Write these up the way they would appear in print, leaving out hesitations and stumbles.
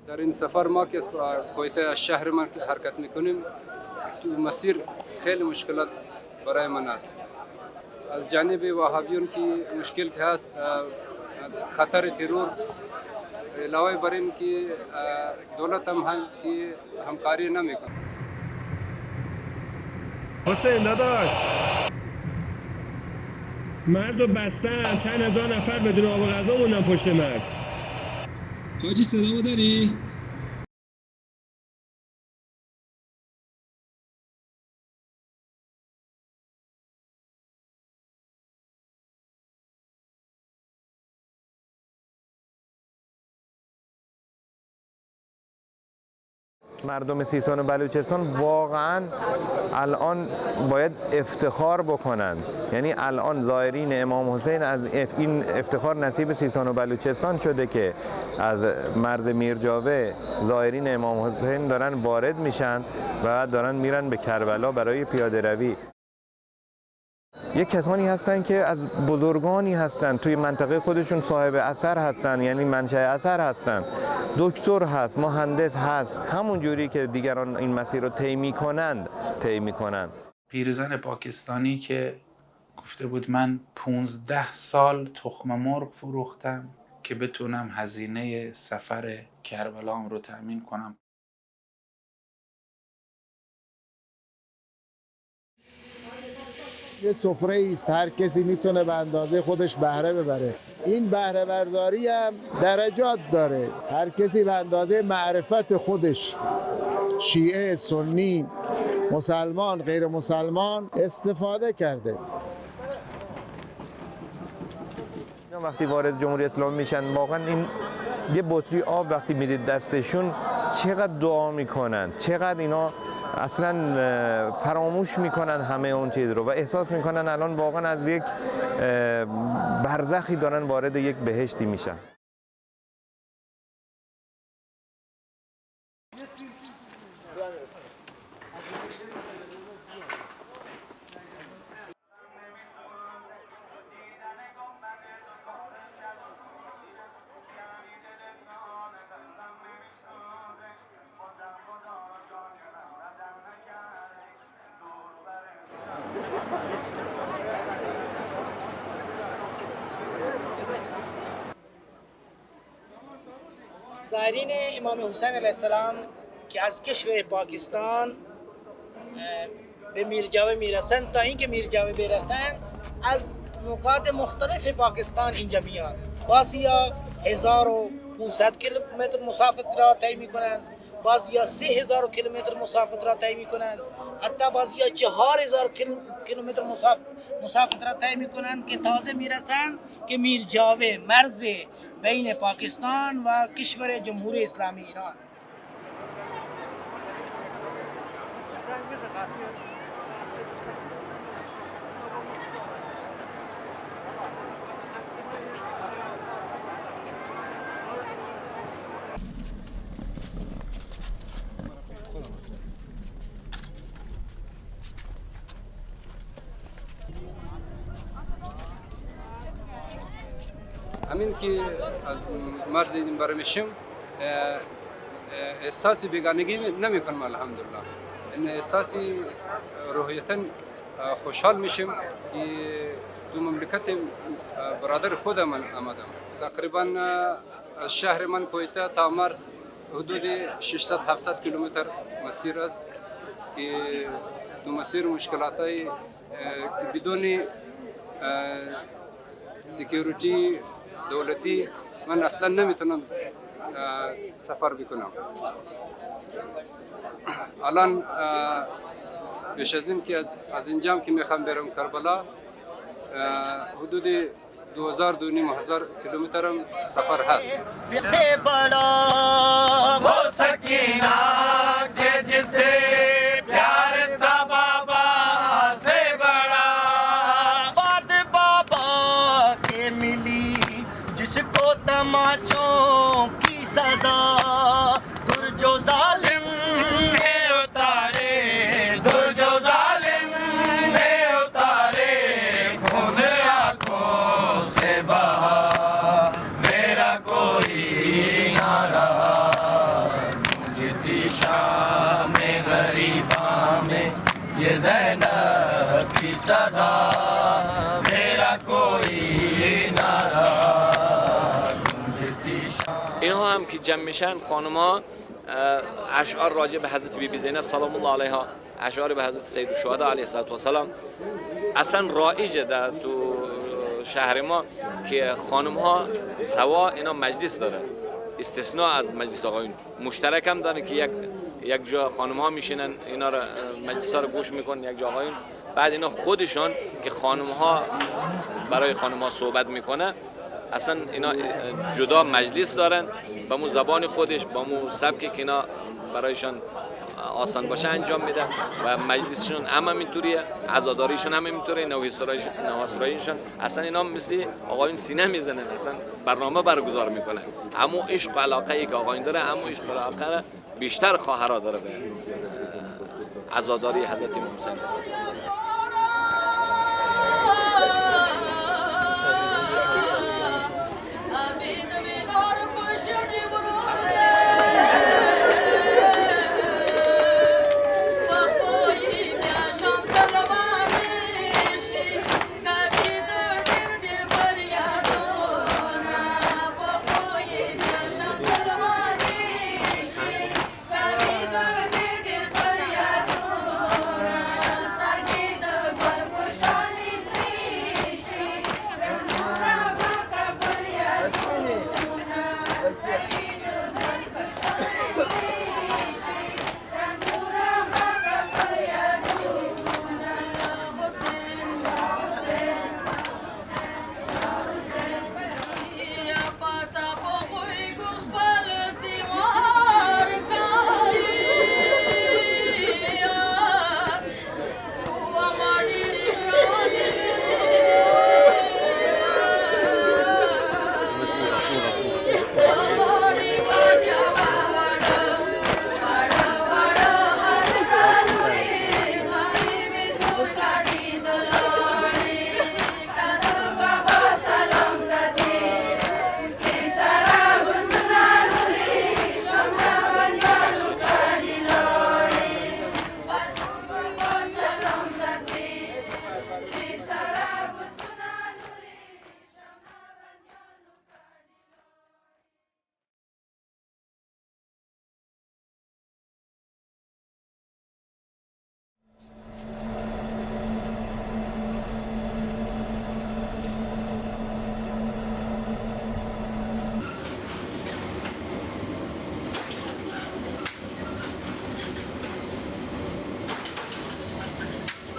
در این سفر ما که از کویته از شهر من حرکت میکنیم، تو مسیر خیلی مشکلات برای من است. از جانب وهابیون که مشکل که هست، از خطر ترور، علاوه بر این که دولت هم که همکاری نمیکنه. حسین داداش، مرد و بستن، چند هزار نفر بدون آب و غذا موندن پشت مرد. حاجی صدامو داری؟ مردم سیستان و بلوچستان واقعا الان باید افتخار بکنن. یعنی الان زائرین امام حسین از این افتخار نصیب سیستان و بلوچستان شده که از مرز میرجاوه زائرین امام حسین دارن وارد میشن و دارن میرن به کربلا برای پیاده روی. یک کسانی هستن که از بزرگانی هستن، توی منطقه خودشون صاحب اثر هستن، یعنی منشأ اثر هستن. دکتر هست، مهندس هست، همون جوری که دیگران این مسیر رو طی میکنند. پیرزن پاکستانی که گفته بود من 15 سال تخم مرغ فروختم که بتونم هزینه سفر کربلام رو تأمین کنم. یه سفره است، هر کسی میتونه به اندازه خودش بهره ببره. این بهره برداری هم درجات داره، هر کسی به اندازه معرفت خودش، شیعه، سنی، مسلمان، غیر مسلمان، استفاده کرده. وقتی وارد جمهوری اسلامی میشن، واقعا این یه بطری آب وقتی میدید دستشون، چقدر دعا میکنن، چقدر اینا اصلا فراموش میکنن همه اون چیز رو و احساس میکنن الان واقعا از یک برزخی دارن وارد یک بهشتی میشن. زائرین امام حسین علیه السلام که از کشور پاکستان به میرجاوه میرسند، تا اینکه میرجاوه برسند از نقاط مختلف پاکستان اینجا میان. بعضیا 1500 کیلومتر مسافت را طی میکنند، بعضیا 3000 کیلومتر مسافت را طی میکنند، حتی بعضیا 4000 کیلومتر مسافت را طی میکنند که تازه میرسند که میرجاوه مرز بین پاکستان و کشور جمهوری اسلامی ایران. همین که از مرز این برمی میشیم، احساسی بیگانگی نمی کنم. الحمدلله این احساسی روحیتا خوشحال میشیم که دو مملکت برادر خودم آمدم. تقریبا از شهر من کویته تا مرز حدود 600-700 کیلومتر مسیر است که دو مسیر مشکلاتای که بدون سکیوریتی دولتی من اصلا نمیتونم سفر بکنم. الان پیش از این که از اینجام که میخوام برم کربلا، حدود 2000-2500 کیلومتر هم سفر هست. तमाचों की सजा दुर जो जालिम ने उतारे, दुर जो जालिम ने उतारे, खून आंखों से बहा मेरा कोई ना रहा। ये ज़ैनब की सदा मेरा कोई ना रहा गूंजती اینها هم که جمع میشن خانم‌ها اشعار راجع به حضرت بیبی زینب سلام الله علیها، اشعار به حضرت سید الشهدا علیه السلام اصلا رایجه در تو شهر ما که خانم‌ها سوا اینا مجلس داره، استثناء از مجلس آقایون. مشترک هم داره که یک جا خانم‌ها میشینن اینا رو مجلس‌ها رو گوش میکنن، یک جا آقایون. بعد اینا خودشون که خانم‌ها برای خانم‌ها صحبت میکنه اصلا اینا جدا مجلس دارن با مو زبان خودش، با مو سبکی که اینا برایشان آسان باشه انجام میدن و مجلسشون هم اینطوریه، عزاداریشون هم اینطوریه، نوحسراییشون اصلا اینا مثل آقایون سینه میزنن، اصلا برنامه برگزار میکنن. اما عشق و علاقه ای که آقایون داره، اما عشق و علاقه بیشتر خواهرها داره به عزاداری حضرت امام حسین علیه السلام.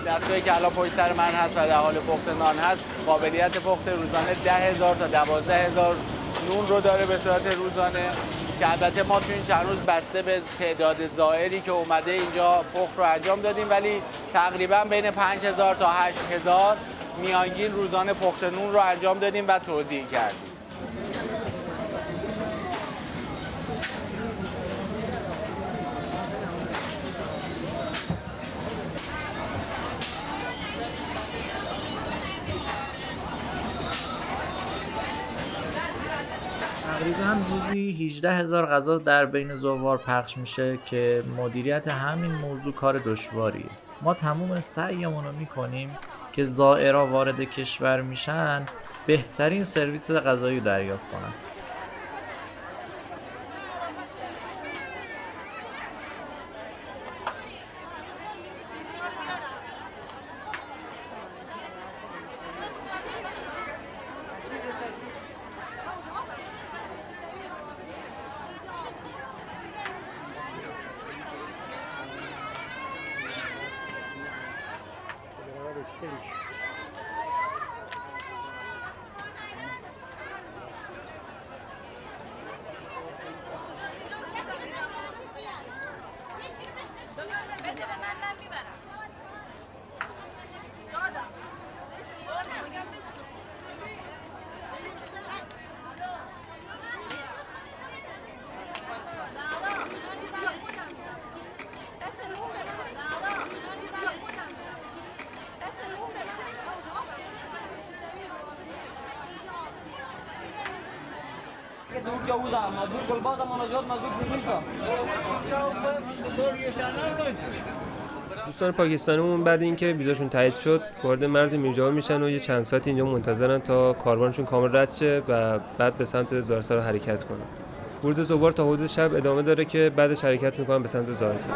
دستگاهی که الان پشت سر من هست و در حال پخت نان هست قابلیت پخت روزانه 10,000 تا 12,000 نون رو داره به صورت روزانه که البته ما تو این چند روز بسته به تعداد زائری که اومده اینجا پخت رو انجام دادیم، ولی تقریبا بین 5,000 تا 8,000 میانگین روزانه پخت نون رو انجام دادیم و توزیع کردیم. تقریبا روزی 18,000 غذا در بین زوار پخش میشه که مدیریت همین موضوع کار دشواریه. ما تمام سعیمون رو میکنیم که زائرها وارد کشور میشن بهترین سرویس غذایی رو دریافت کنن. دوستان پاکستانیمون بعد اینکه ویزاشون تایید شد وارد مرز میرجاوی میشن و یه چند ساعت اینجا منتظرن تا کاروانشون کامل رد شه و بعد به سمت زارسر حرکت کنن. ورود زوار تا حدود شب ادامه داره که بعدش حرکت میکنن به سمت زارسر.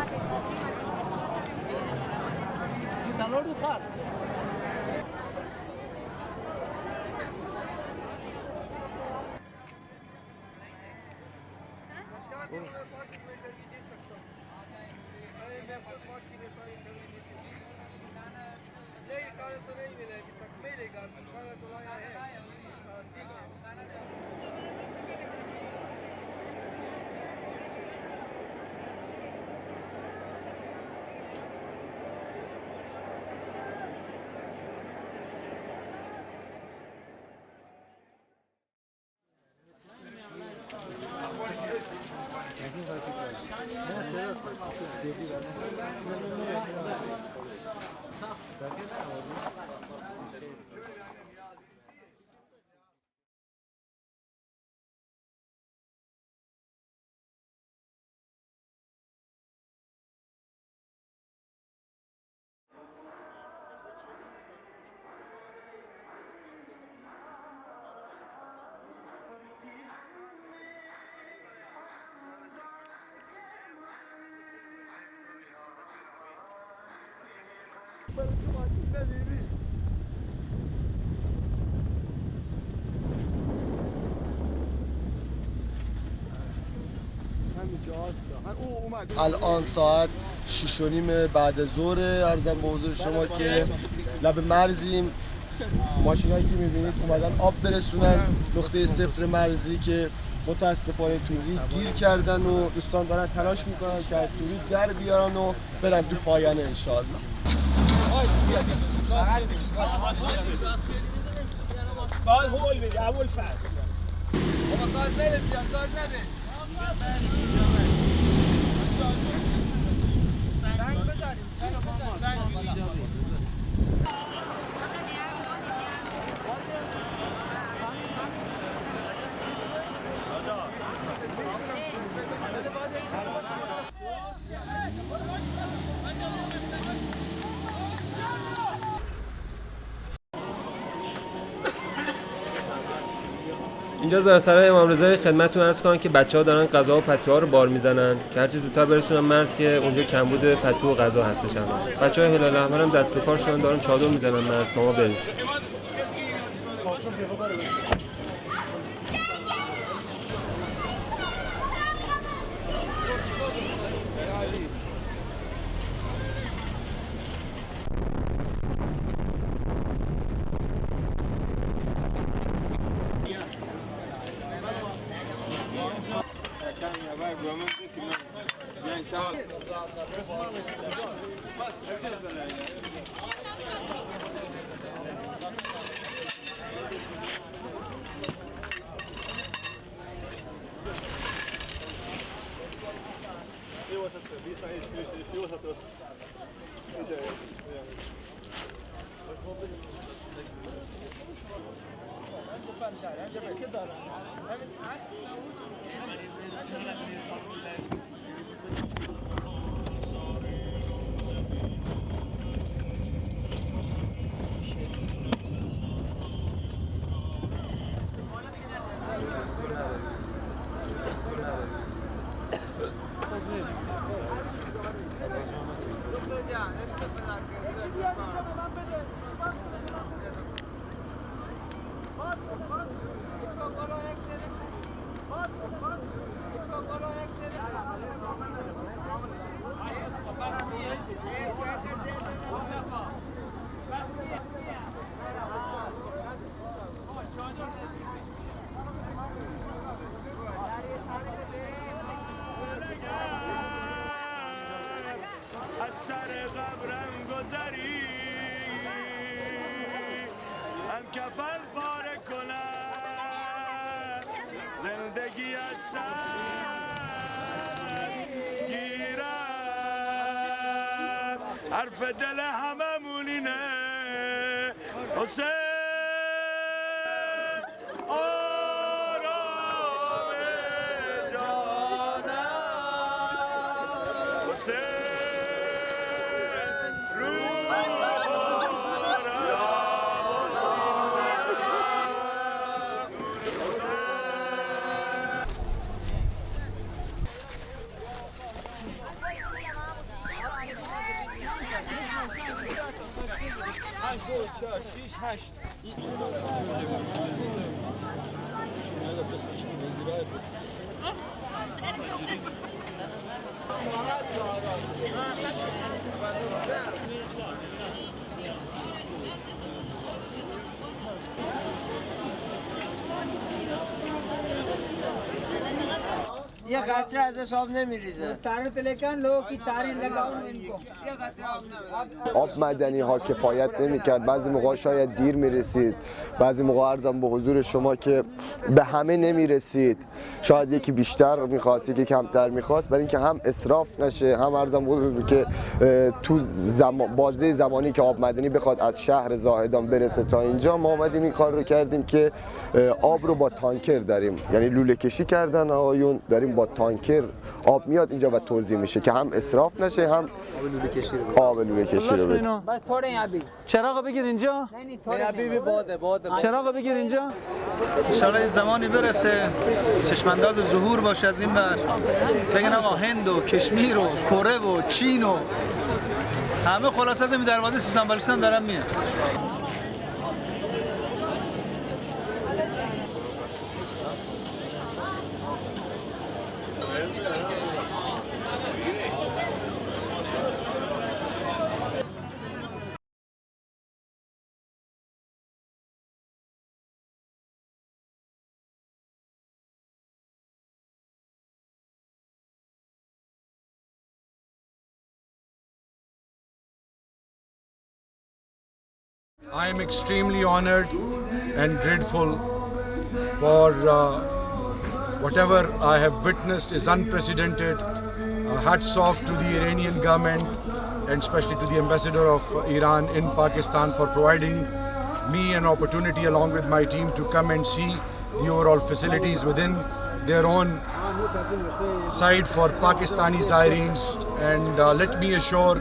الان ساعت 6:30 بعد ظهر. عرضم به حضور شما که لب مرزیم. ماشینایی که می‌بینید اومدن آب برسونن نقطه صفر مرزی که متاسفانه توری گیر کردن و دوستان دارن تلاش میکنن که از توری در بیارن و برن تو پایانه انشاءالله. باید هول بدی اول فرد بابا گاز نده زیاد گاز نده سنگ بذاریم سنگ اینجا زارسرای امام رضا خدمتتون عرض کنم که بچه‌ها دارن غذا و پتوها رو بار میزنن که هرچی زودتر برسونن مرز که اونجا کمبود پتو و غذا هستش. بچه‌های هلال احمر هم دست به کار شدن دارن چادر میزنن مرز تا ما برسیم. از سر قبرم گذری هم کفن پاره کنم زندگی از سر گیرم حرف دل هممون اینه حسین آرام جانم حسین یه قطره از حساب نمیریزه. آب مدنی ها کفایت نمیکرد، بعضی موقع شاید دیر میرسید، بعضی موقع عرضم به حضور شما که به همه نمیرسید، شاید یکی بیشتر میخواست یکی کمتر میخواست، برای اینکه هم اسراف نشه، هم عرضم به حضور که تو بازه زمانی که آب مدنی بخواد از شهر زاهدان برسه تا اینجا، ما اومدیم این کار رو کردیم که آب رو با تانکر داریم، یعنی لوله کشی کردن آقایون، داریم با تانکر آب میاد اینجا و توزیع میشه که هم اسراف نشه، هم آب لوله کشی رو بدیم. چراغ بگیر اینجا. چراغ بگیر اینجا. ان شاء الله زمانی برسه چشم انداز ظهور باشه از این بر، بگن آقا هند و کشمیر و کره و چین و همه خلاص از این دروازه سیستان بلوچستان دارن میان. I am extremely honored and grateful for whatever I have witnessed is unprecedented. Hats off to the Iranian government and especially to the ambassador of Iran in Pakistan for providing me an opportunity along with my team to come and see the overall facilities within their own side for Pakistani Zairins. And let me assure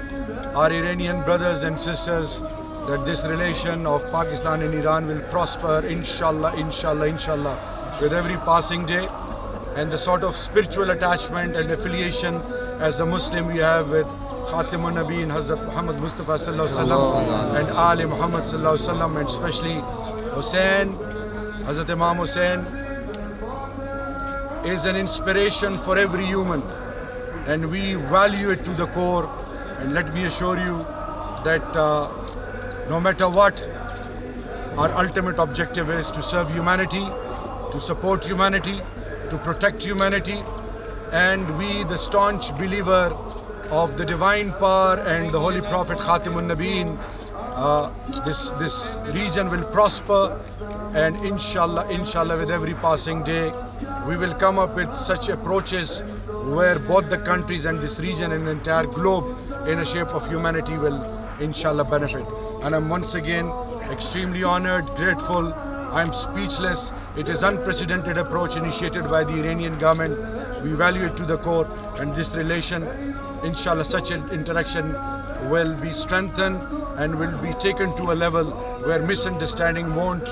our Iranian brothers and sisters that this relation of Pakistan and Iran will prosper, inshallah, inshallah, inshallah, with every passing day. And the sort of spiritual attachment and affiliation as a Muslim we have with Khatimun Nabiyyin Hazrat Muhammad Mustafa sallallahu alaihi wasallam and Ali Muhammad sallallahu alaihi wasallam, and especially Hussein, Hazrat Imam Hussein is an inspiration for every human, and we value it to the core. And let me assure you that no matter what, our ultimate objective is to serve humanity, to support humanity, to protect humanity, and we, the staunch believer of the divine power and the Holy Prophet Khatimun Nabiyyin, this region will prosper, and inshallah, inshallah, with every passing day, we will come up with such approaches where both the countries and this region and the entire globe in a shape of humanity will inshallah benefit. And I'm once again extremely honored, grateful. I'm speechless. It is unprecedented approach initiated by the Iranian government. We value it to the core, and this relation, inshallah, such an interaction will be strengthened and will be taken to a level where misunderstanding won't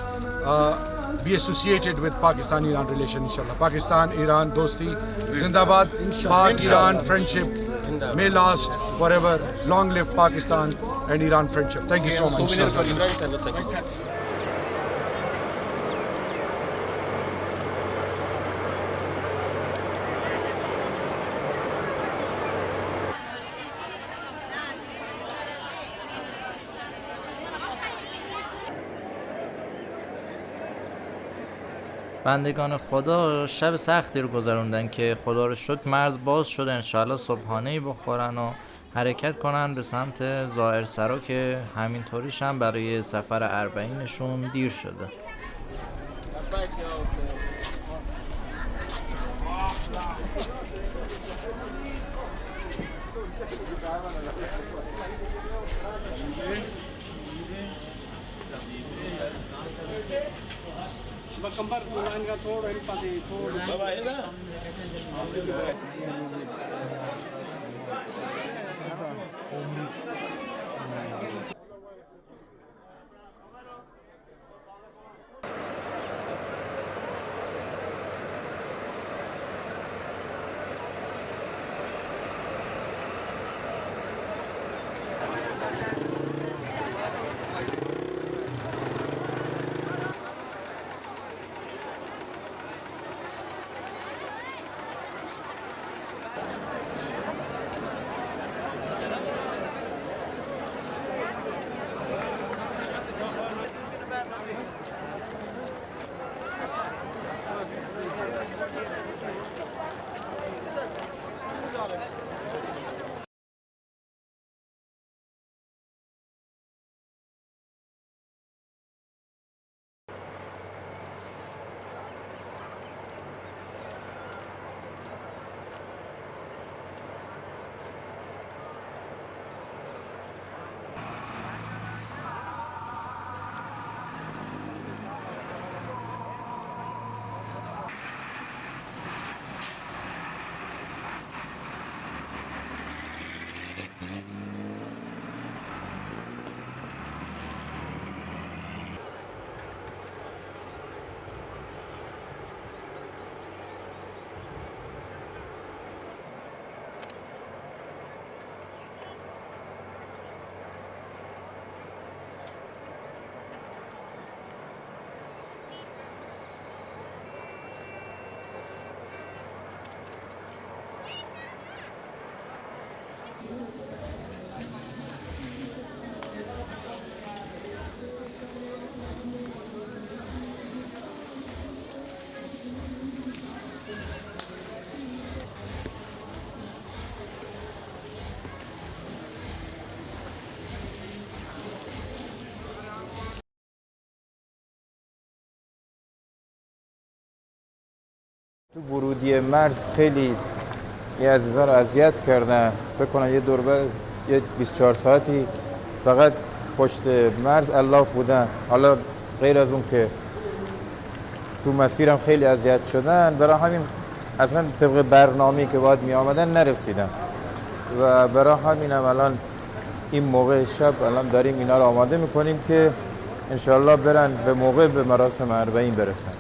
be associated with Pakistan-Iran relation, inshallah. Pakistan-Iran dosti zindabad. Pak-Iran friendship may last forever. Long live Pakistan and Iran friendship. Thank you so much. بندگان خدا شب سختی رو گذروندن که خدا رو شکر مرز باز شد، انشاءالله صبحانه‌ای بخورن و حرکت کنن به سمت زائرسرا که همینطوریش هم برای سفر اربعینشون دیر شده. تو ورودی مرز خیلی یه عزیزان رو اذیت کردن. فکر کنم یه دوربر یه 24 ساعتی فقط پشت مرز الاف بودن. حالا غیر از اون که تو مسیرم خیلی اذیت شدن، برای همین اصلا طبق برنامه‌ای که باید می آمدن نرسیدم و برای همینم الان این موقع شب الان داریم اینا رو آماده میکنیم که انشالله برن به موقع به مراسم 40 برسن.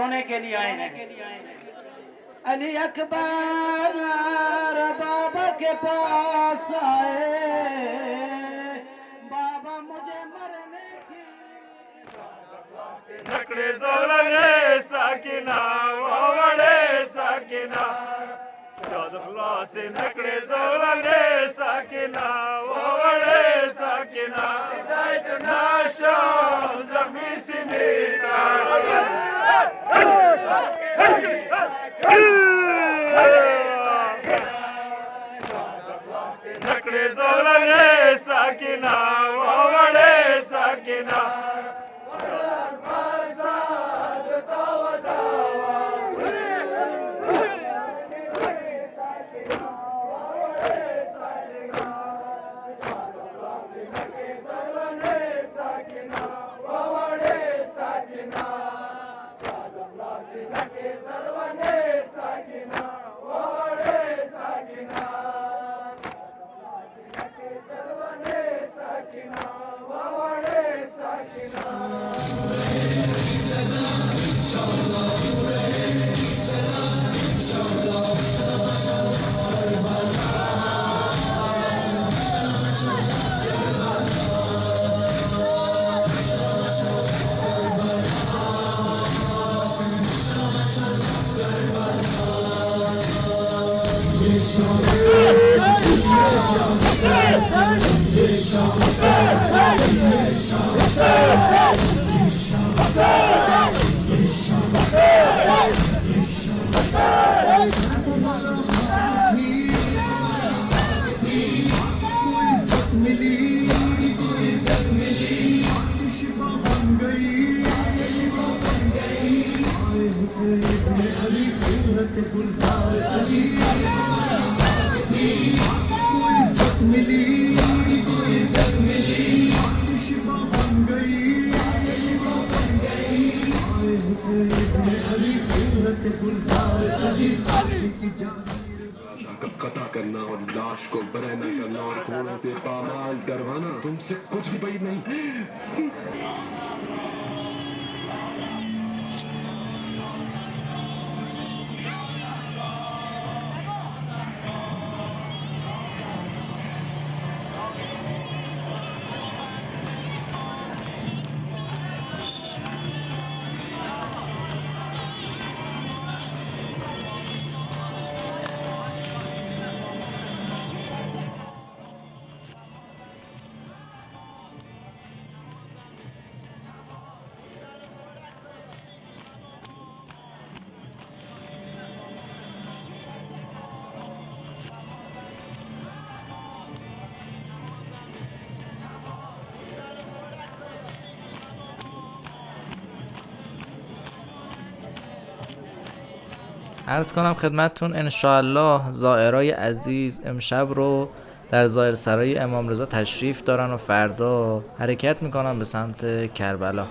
रोने के लिए आए हैं अली अकबर बाबा के पास आए बाबा मुझे मरने की नकड़े ज़ोलने साकिना वावड़े साकिना चाँद खुला से नकड़े ज़ोलने साकिना वावड़े साकिना नाशाम ज़ख्मी सिनेरा नकड़े ज़ोलने साकिना वावड़े साकिना कता करना और लाश को बरहना करना और खूनों से पामाल करवाना तुमसे कुछ भी بعيد नहीं। عرض کنم خدمتتون انشاءالله زائرای عزیز امشب رو در زائر سرای امام رضا تشریف دارن و فردا حرکت میکنن به سمت کربلا.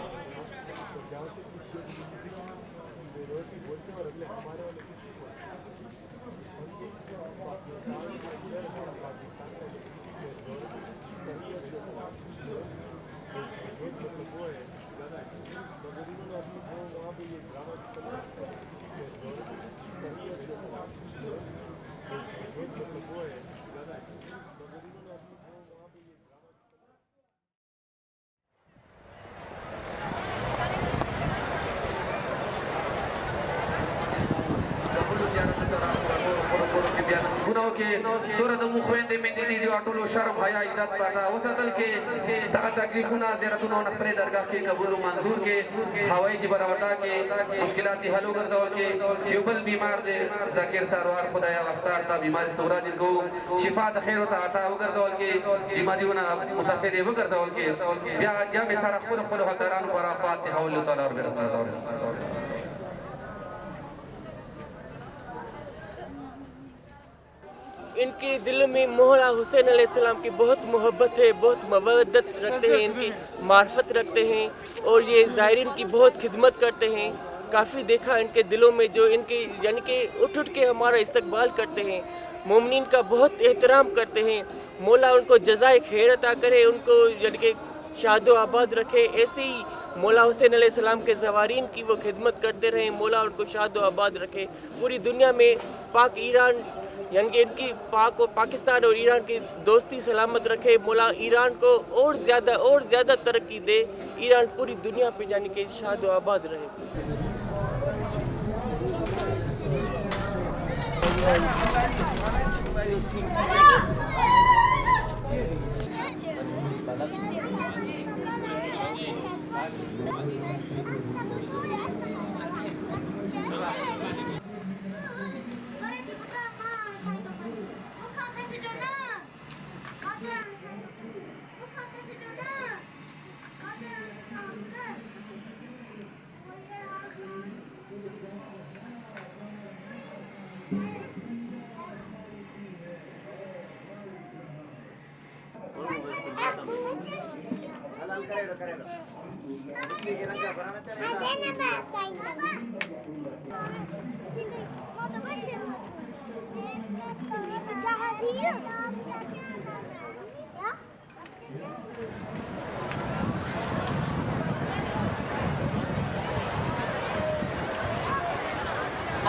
गुनाहों के सूरत मुखवेंदे में दीदी जो अटुलो शर्म हया इज्जत पाता वसतल के तका तकलीफुना ज़ियारतुन नफरे दरगाह के कबूल मंजूर के हवाई जिबरावता के मुश्किलाती हलो गरजौल के युबल बीमार दे जाकिर सरवार खुदाया वस्तार ता बीमारी सोरा दिन को शिफा द खैर ता अता गरजौल के बीमारियों मुसाफिर वो गरजौल के या जब सारा खुल खुल हकरान पर फातिहा अल्लाह ताला और गरजौल। इनके दिल में मौला हुसैन अलैहिस्सलाम की बहुत मोहब्बत है, बहुत मवद्दत रखते हैं, इनकी मार्फत रखते हैं और ये ज़ायरीन की बहुत खिदमत करते हैं। काफ़ी देखा इनके दिलों में जो इनके यानी कि उठ उठ के हमारा इस्तकबाल करते हैं, मोमिनीन का बहुत एहतराम करते हैं। मौला उनको जज़ाए खैर अता करे, उनको यानी कि शादो आबाद रखे। ऐसे ही मौला हुसैन अलैहिस्सलाम के ज़वारीन की वो खिदमत करते रहें, मौला उनको शादो आबाद रखे। पूरी दुनिया में पाक ईरान यानी कि इनकी पाकिस्तान और ईरान की दोस्ती सलामत रखे। मौला ईरान को और ज़्यादा तरक्की दे, ईरान पूरी दुनिया पे यानी कि शाद व आबाद रहे।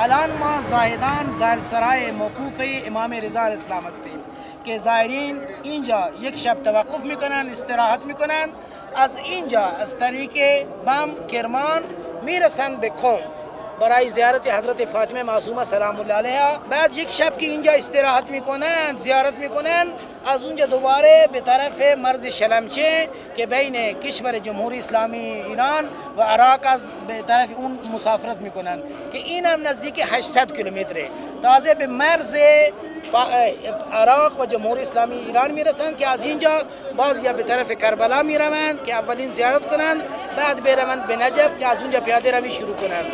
الان ما زاهدان زائرسرای موقوف امام رضا علیه السلام هستیم که زائرین اینجا یک شب توقف میکنن، استراحت میکنن. از اینجا از طریق بم کرمان میرسن به قم برای زیارت حضرت فاطمه معصومه سلام الله علیها. بعد یک شب که اینجا استراحت میکنن، زیارت میکنن، از اونجا دوباره به طرف مرز شلمچه که بین کشور جمهوری اسلامی ایران و عراق است به طرف اون مسافرت میکنن که این هم نزدیک 800 کیلومتره. تازه به مرز عراق و جمهوری اسلامی ایران میرسن که از اینجا باز یا به طرف کربلا میروند که اولین زیارت کنند، بعد بروند به نجف که از اونجا پیاده روی شروع کنند.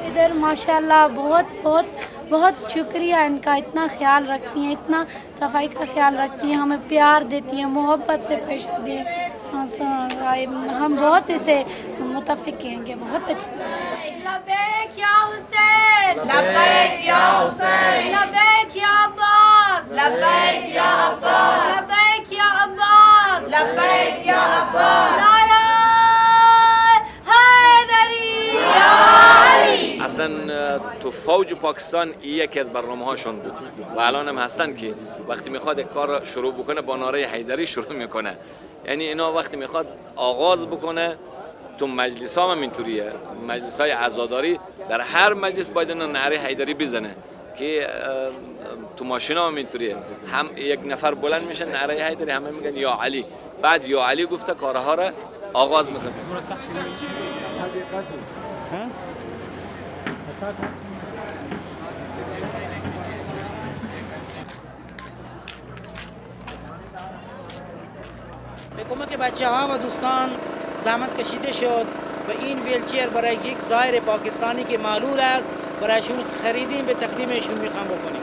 इधर माशाल्लाह बहुत बहुत बहुत शुक्रिया इनका, इतना ख्याल रखती हैं, इतना सफाई का ख्याल रखती हैं, हमें प्यार देती हैं, मोहब्बत से पेश आती हैं। हम बहुत इसे मुतफिक कहेंगे, बहुत अच्छा। लब्बैक या हुसैन, लब्बैक या हुसैन, लब्बैक या अब्बास, लब्बैक या अब्बास, लब्बैक या अब्बास, लब्बैक या अब्बास। اصلا تو فوج پاکستان یکی از برنامه هاشون بود و الان هم هستن که وقتی میخواد یک کار شروع بکنه با نعره حیدری شروع میکنه. یعنی اینا وقتی میخواد آغاز بکنه تو مجلس ها هم اینطوریه، مجلس های عزاداری در هر مجلس باید اینا نعره حیدری بزنه که تو ماشین هم اینطوریه، هم یک نفر بلند میشه نعره حیدری، همه میگن یا علی، بعد یا علی گفته کارها را آغاز میکنه. به کمک بچه ها و دوستان زحمت کشیده شد و این ویلچر برای یک زائر پاکستانی که معلول است برایشون خریدیم، به تقدیمشون میخوام بکنیم.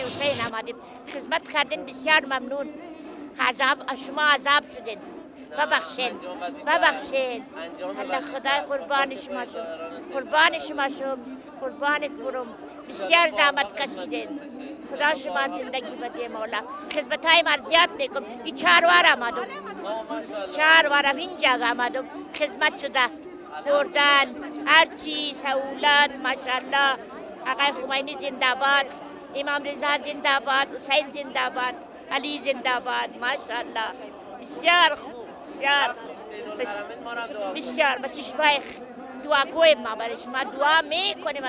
حسین آمدیم خدمت کردین، بسیار ممنون. شما عذاب شدین، ببخشین ببخشین. الله خدای قربان شما شم، قربان شما شم، قربانت برم. بسیار زحمت کشیدین، خدا شما زندگی بده مولا. خدمت های من زیاد میکنم. این 4 بار آمدم، 4 بارم این جگه آمدم، خدمت شده، خوردن، هر چیز، سهولت، ماشاءالله. آقای خمینی زنده‌باد، امام رضا زنده‌باد، حسین زنده‌باد، علی زنده‌باد، ماشاءالله. بسیار خوب، بسیار خوب، بسیار. با چشمای دعاگوی ما برای شما دعا میکنیم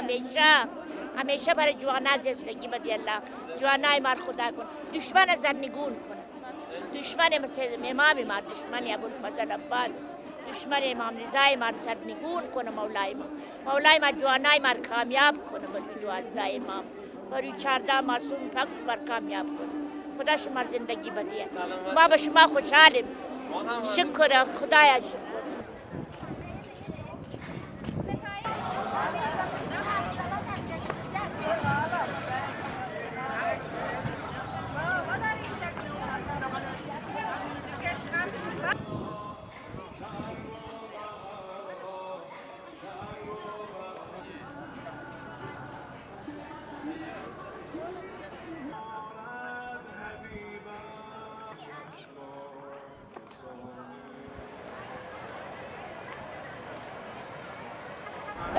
همیشه برای جوانا زندگی بدی الله. جوانای ما خدا کن، دشمن زرنگون کن، دشمن مثل امام ما، دشمن ابوالفضل عباس، دشمن امام رضای ما سرنگون کنه. مولای ما جوانای ما کامیاب کنه با دعای امام. برای 14 معصوم پاک بر کامیاب کنه. خدا شما زندگی بدیه. ما به شما خوشحالیم. شکر خدایا، شکر.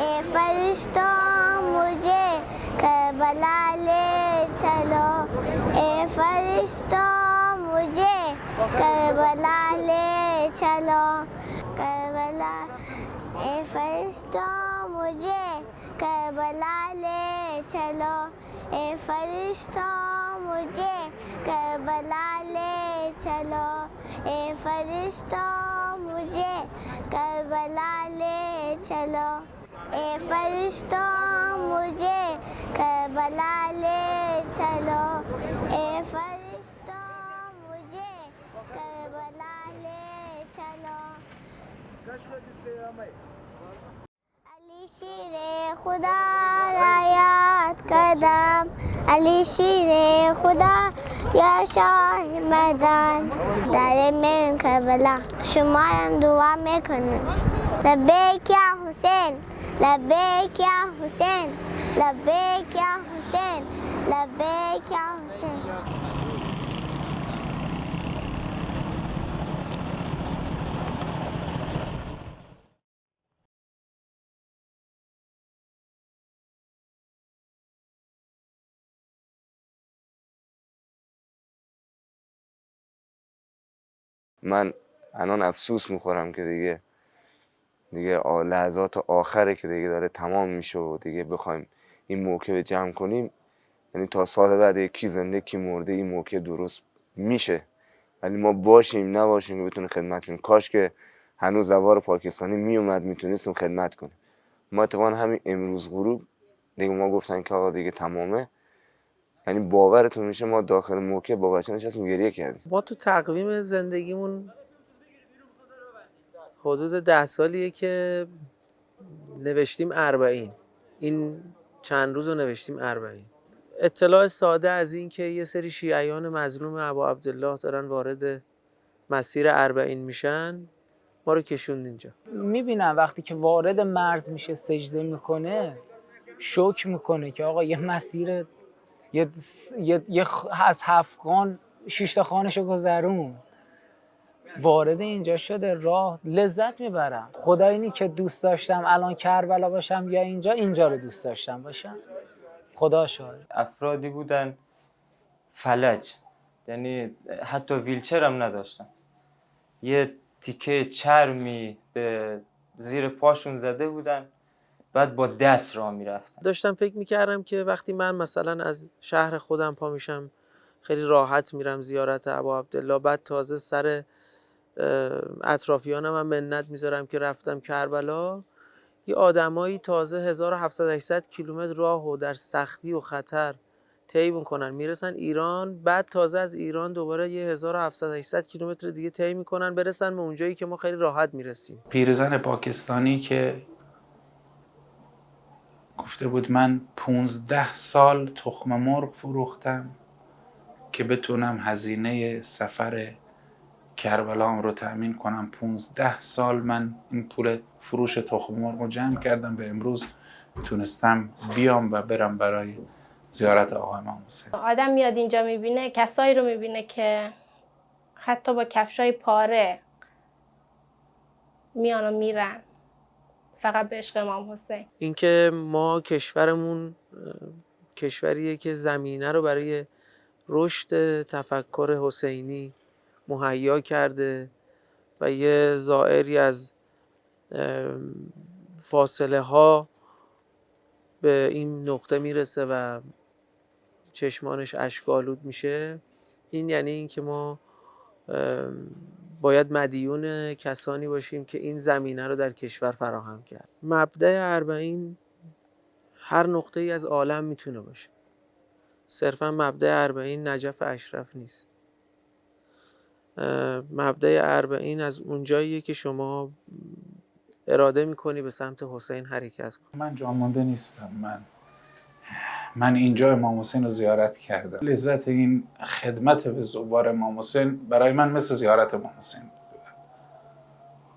ए फरिश्ता मुझे करबला ले चलो, ए फरिश्ता मुझे करबला ले चलो, करबला, ए फरिश्ता मुझे करबला ले चलो, ए फरिश्ता मुझे करबला ले चलो, ए फरिश्ता मुझे करबला ले चलो, ए फरिश्ता मुझे करबला ले चलो, ए फरिश्ता मुझे करबला ले चलो। अली शीरे खुदा را یاد کردم، علی شیر خدا یا شاه مدن، در من کربلا شما هم دعا میکنم. لبیک یا حسین، لبیک یا حسین، لبیک یا حسین، لبیک یا حسین. من الان افسوس میخورم که دیگه لحظات آخره که دیگه داره تمام میشه و دیگه بخوایم این موکب جمع کنیم. یعنی تا سال بعد کی زنده کی مرده این موکب درست میشه، ولی ما باشیم نباشیم که بتونیم خدمت کنیم. کاش که هنوز زوار پاکستانی میومد میتونستیم خدمت کنیم. ما اتفاقا همین امروز غروب دیگه ما گفتن که آقا دیگه تمامه، یعنی باورتون میشه ما داخل موکب با بچه نشستیم گریه کردیم. ما تو تقویم زندگیمون حدود 10 سالیه که نوشتیم 40. این چند روز رو نوشتیم 40. اطلاع ساده از این که یه سری شیعیان مظلوم ابا عبدالله دارن وارد مسیر 40 میشن ما رو کشوند اینجا. میبینم وقتی که وارد مرز میشه سجده میکنه شوک میکنه که آقا یه مسیر از 7 خان 6 تا خانشو گذرون وارد اینجا شده، راه لذت میبرم. خدا اینی که دوست داشتم الان کربلا باشم یا اینجا رو دوست داشتم باشم، خدا شاهد. افرادی بودن فلج، یعنی حتی ویلچر هم نداشتن، یه تیکه چرمی به زیر پاشون زده بودن، بعد با دست راه میرفتن. داشتم فکر میکردم که وقتی من مثلا از شهر خودم پا میشم خیلی راحت میرم زیارت ابا عبدالله، بعد تازه سر اطرافیانم هم منت میذارم که رفتم کربلا، یه آدمایی تازه 1700-800 کیلومتر راه و در سختی و خطر طی میکنن میرسن ایران، بعد تازه از ایران دوباره یه 1700-800 کیلومتر دیگه طی میکنن برسن به اونجایی که ما خیلی راحت میرسیم. پیرزن پاکستانی که گفته بود من 15 سال تخم مرغ فروختم که بتونم هزینه سفر کربلام رو تأمین کنم. 15 سال من این پول فروش تخم مرغ رو جمع کردم و امروز تونستم بیام و برم برای زیارت آقا امام حسین. آدم میاد اینجا میبینه کسایی رو میبینه که حتی با کفشای پاره میان و میرن فقط به عشق امام حسین. اینکه ما کشورمون کشوریه که زمینه رو برای رشد تفکر حسینی مهیا کرده و یه زائری از فاصله ها به این نقطه میرسه و چشمانش اشک‌آلود میشه. این یعنی اینکه ما باید مدیون کسانی باشیم که این زمینه رو در کشور فراهم کرد. مبدأ 40 هر نقطه‌ای از عالم میتونه باشه. صرفا مبدأ 40 نجف اشرف نیست. مبدأ 40 از اونجاییه که شما اراده میکنی به سمت حسین حرکت کنی. من جامونده نیستم. من اینجا امام حسین رو زیارت کردم. لذت این خدمت به زوار امام حسین برای من مثل زیارت امام حسین بود.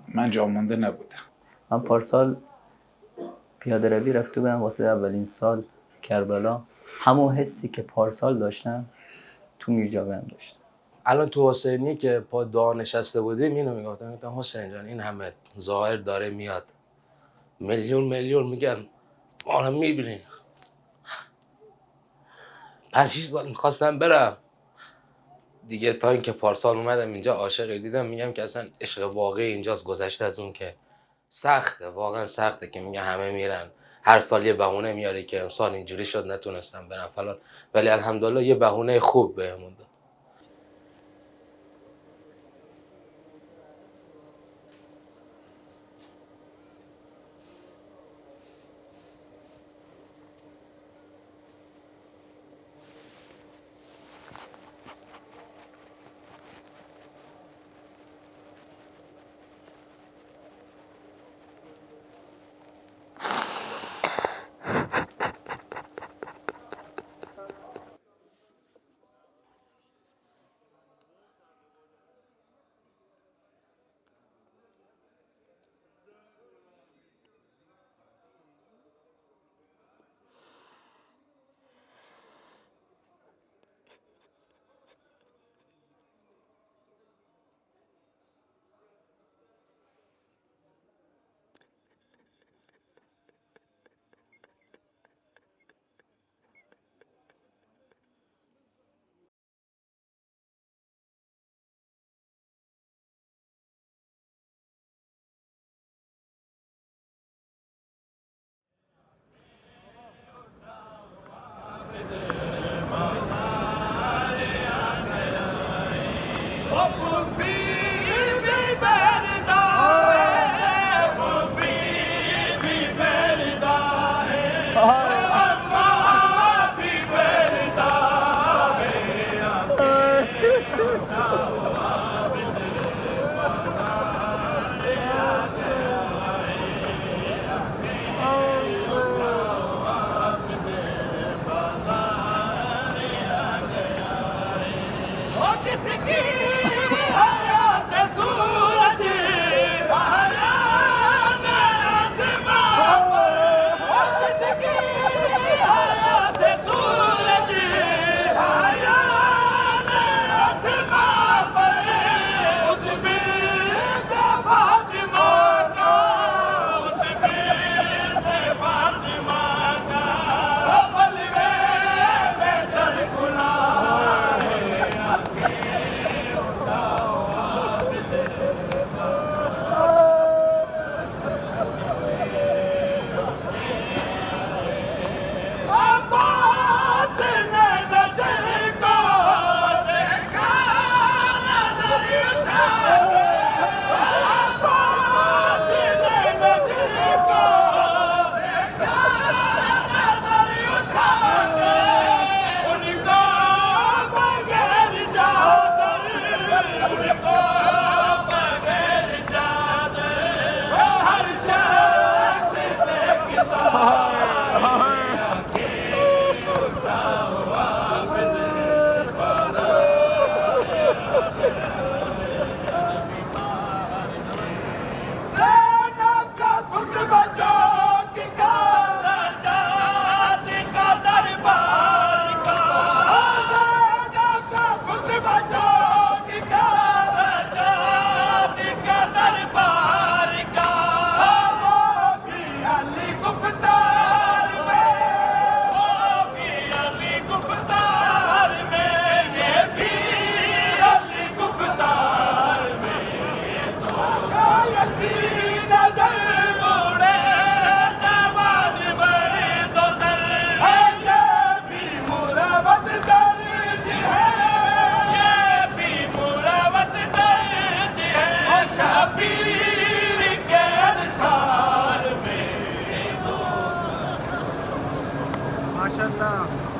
من جامونده نبودم. من پارسال پیاده روی رفته بودم واسه اولین سال کربلا. همون حسی که پارسال داشتم تو میرجاوی هم داشتم. الان تو حسینی که پا دعا نشسته بودیم اینو میگفتم حسین جان این همه ظاهر داره میاد، میلیون میگن ما هم میبینیم. 5-6 سال میخواستم برم دیگه، تا اینکه پارسال اومدم اینجا عاشق دیدم. میگم که اصلا عشق واقعی اینجاست، گذشته از اون که سخته، واقعا سخته که میگه همه میرن، هر سال یه بهونه میاری که امسال اینجوری شد نتونستم برم فلان، ولی الحمدلله یه بهونه خوب بهمون داد. माशाल्लाह।